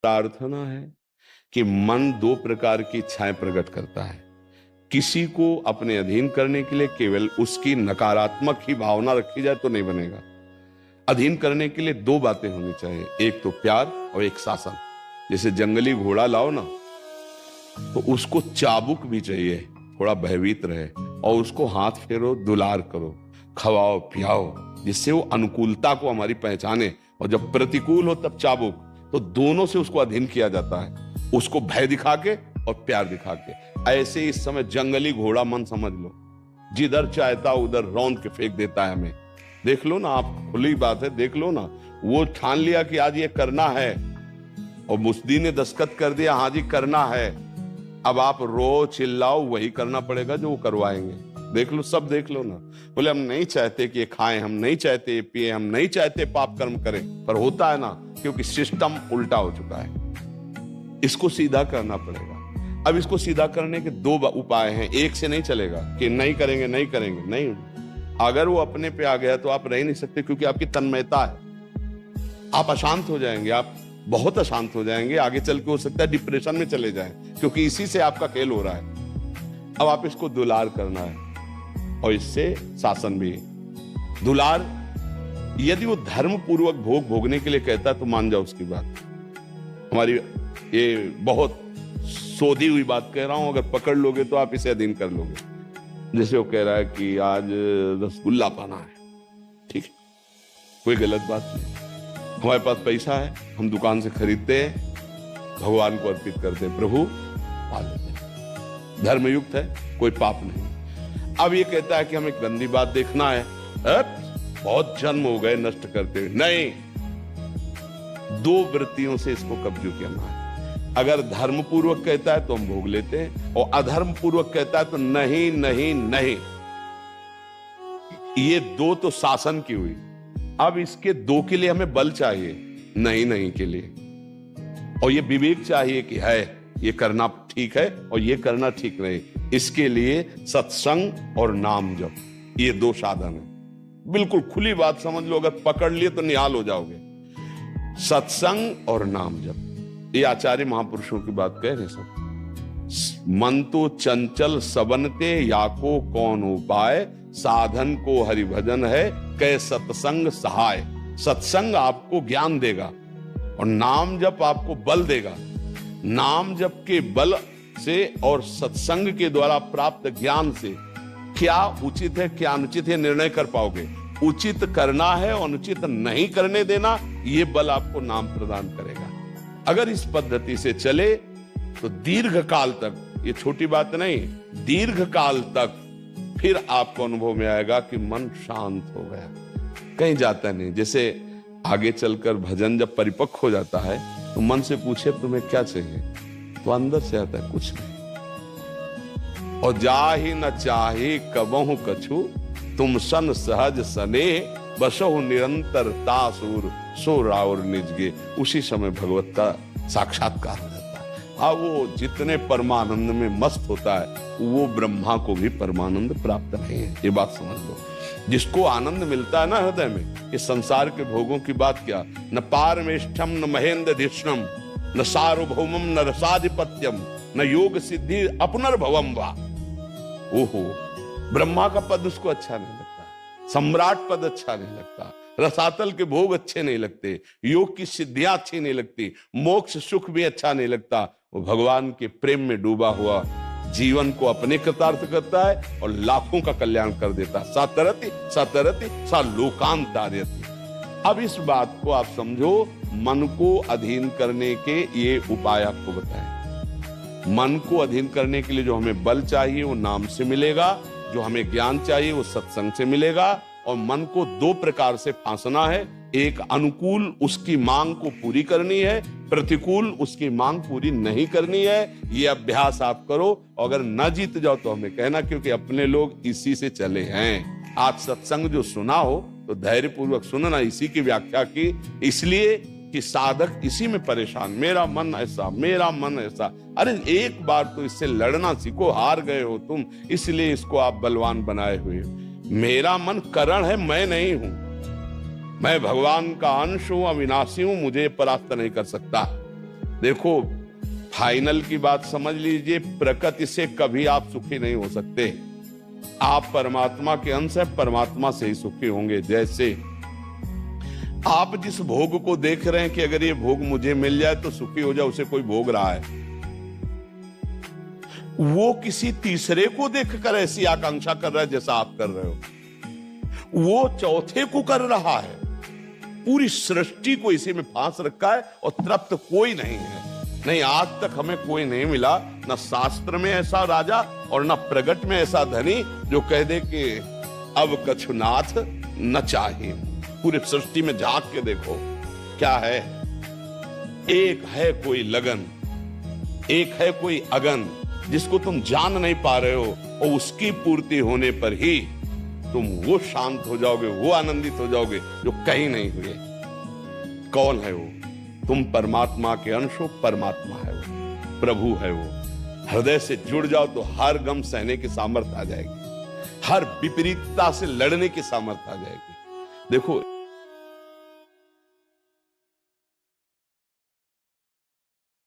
का अर्थ ना है कि मन दो प्रकार की इच्छाएं प्रकट करता है। किसी को अपने अधीन करने के लिए केवल उसकी नकारात्मक ही भावना रखी जाए तो नहीं बनेगा। अधीन करने के लिए दो बातें होनी चाहिए, एक तो प्यार और एक शासन। जैसे जंगली घोड़ा लाओ ना, तो उसको चाबुक भी चाहिए, थोड़ा भयभीत रहे, और उसको हाथ फेरो, दुलार करो, खवाओ पियाओ, जिससे वो अनुकूलता को हमारी पहचाने, और जब प्रतिकूल हो तब चाबुक। तो दोनों से उसको अधीन किया जाता है, उसको भय दिखा के और प्यार दिखा के। ऐसे इस समय जंगली घोड़ा मन समझ लो, जिधर चाहता उधर रौंद के फेंक देता है हमें। देख लो ना आप, खुली बात है, देख लो ना। वो ठान लिया कि आज ये करना है, और मुस्दी ने दस्तखत कर दिया, हाँ जी करना है। अब आप रो चिल्लाओ, वही करना पड़ेगा जो वो करवाएंगे। देख लो, सब देख लो ना। बोले हम नहीं चाहते कि ये खाएं, हम नहीं चाहते ये पिए, हम नहीं चाहते पाप कर्म करें, पर होता है ना, क्योंकि सिस्टम उल्टा हो चुका है। इसको सीधा करना पड़ेगा। अब इसको सीधा करने के दो उपाय हैं, एक से नहीं चलेगा कि नहीं करेंगे नहीं करेंगे, नहीं। अगर वो अपने पे आ गया तो आप रह नहीं सकते, क्योंकि आपकी तन्मयता है। आप अशांत हो जाएंगे, आप बहुत अशांत हो जाएंगे, आगे चल के हो सकता है डिप्रेशन में चले जाएं, क्योंकि इसी से आपका खेल हो रहा है। अब आप इसको दुलार करना है, और इससे शासन भी। दुलार यदि वो धर्म पूर्वक भोग भोगने के लिए कहता है तो मान जाओ उसकी बात। हमारी ये बहुत सोधी हुई बात कह रहा हूं, अगर पकड़ लोगे तो आप इसे अधीन कर लोगे। जैसे वो कह रहा है कि आज रसगुल्ला पाना है, ठीक है, कोई गलत बात नहीं। हमारे पास पैसा है, हम दुकान से खरीदते हैं, भगवान को अर्पित करते हैं, प्रभु पा लेते हैं, धर्मयुक्त है, कोई पाप नहीं। अब ये कहता है कि हमें गंदी बात देखना है, बहुत जन्म हो गए नष्ट करते हुए, नहीं। दो वृत्तियों से इसको कब्जा करना है। अगर धर्म पूर्वक कहता है तो हम भोग लेते हैं, और अधर्म पूर्वक कहता है तो नहीं नहीं नहीं। ये दो तो शासन की हुई। अब इसके दो के लिए हमें बल चाहिए, नहीं नहीं के लिए, और ये विवेक चाहिए कि है ये करना ठीक है और ये करना ठीक नहीं। इसके लिए सत्संग और नाम जप, ये दो साधन है। बिल्कुल खुली बात समझ लो, अगर पकड़ लिए तो निहाल हो जाओगे। सत्संग और नाम जप, ये आचार्य महापुरुषों की बात कह रहे सब। मन तो चंचल सबनते, या को कौन उपाय, साधन को हरिभजन है, कै सत्संग सहाय। सत्संग आपको ज्ञान देगा और नाम जप आपको बल देगा। नाम जप के बल से और सत्संग के द्वारा प्राप्त ज्ञान से क्या उचित है क्या अनुचित है निर्णय कर पाओगे। उचित करना है और अनुचित नहीं करने देना, ये बल आपको नाम प्रदान करेगा। अगर इस पद्धति से चले तो दीर्घ काल तक, ये छोटी बात नहीं, दीर्घ काल तक फिर आपको अनुभव में आएगा कि मन शांत हो गया, कहीं जाता नहीं। जैसे आगे चलकर भजन जब परिपक्व हो जाता है तो मन से पूछे तुम्हें क्या चाहिए, तो अंदर से आता है कुछ नहीं। और जाहि न चाहे कबहु कछु, तुम सन सहज सने, बसहु निरंतर तासुर सो राउर निजगे। उसी समय भगवत का साक्षात्कार हो जाता है। हाँ, वो जितने परमानंद में मस्त होता है वो ब्रह्मा को भी परमानंद प्राप्त नहीं है, ये बात समझ लो। जिसको आनंद मिलता है ना हृदय में, इस संसार के भोगों की बात क्या, न पारमेष्ठम न महेंद्र धिष्णम न सार्वभौमम न रसाधिपत्यम न योग सिद्धि अपनर्भवम वा। ओहो, ब्रह्मा का पद उसको अच्छा नहीं लगता, सम्राट पद अच्छा नहीं लगता, रसातल के भोग अच्छे नहीं लगते, योग की सिद्धियां अच्छी नहीं लगती, मोक्ष सुख भी अच्छा नहीं लगता। वो भगवान के प्रेम में डूबा हुआ जीवन को अपने कृतार्थ करता है और लाखों का कल्याण कर देता है। सातरति सातरति सा लोकांत दार्यति। अब इस बात को आप समझो, मन को अधीन करने के ये उपाय आपको बताएं। मन को अधीन करने के लिए जो हमें बल चाहिए वो नाम से मिलेगा, जो हमें ज्ञान चाहिए वो सत्संग से मिलेगा। और मन को दो प्रकार से फांसना है, एक अनुकूल उसकी मांग को पूरी करनी है, प्रतिकूल उसकी मांग पूरी नहीं करनी है। ये अभ्यास आप करो, अगर न जीत जाओ तो हमें कहना, क्योंकि अपने लोग इसी से चले हैं। आज सत्संग जो सुना हो तो धैर्य पूर्वक सुनना, इसी की व्याख्या की, इसलिए कि साधक इसी में परेशान, मेरा मन ऐसा मेरा मन ऐसा। अरे एक बार तो इससे लड़ना सीखो, हार गए हो तुम, इसलिए इसको आप बलवान बनाए हुए। मेरा मन करण है, मैं नहीं हूं, मैं भगवान का अंश हूं, अविनाशी हूं, मुझे परास्त नहीं कर सकता। देखो, फाइनल की बात समझ लीजिए, प्रकृति से कभी आप सुखी नहीं हो सकते। आप परमात्मा के अंश हैं, परमात्मा से ही सुखी होंगे। जैसे आप जिस भोग को देख रहे हैं कि अगर ये भोग मुझे मिल जाए तो सुखी हो जाए, उसे कोई भोग रहा है, वो किसी तीसरे को देखकर ऐसी आकांक्षा कर रहा है जैसा आप कर रहे हो। वो चौथे को कर रहा है। पूरी सृष्टि को इसी में फांस रखा है और तृप्त कोई नहीं है। नहीं, आज तक हमें कोई नहीं मिला, न शास्त्र में ऐसा राजा और न प्रगट में ऐसा धनी जो कह दे कि अब कछुनाथ न चाहिए। पूरी सृष्टि में झांक के देखो क्या है। एक है कोई लगन, एक है कोई अगन जिसको तुम जान नहीं पा रहे हो, और उसकी पूर्ति होने पर ही तुम वो शांत हो जाओगे, वो आनंदित हो जाओगे जो कहीं नहीं हुए। कौन है वो? तुम परमात्मा के अंश हो, परमात्मा है वो, प्रभु है वो। हृदय से जुड़ जाओ तो हर गम सहने की सामर्थ्य आ जाएगी, हर विपरीतता से लड़ने की सामर्थ्य आ जाएगी। देखो,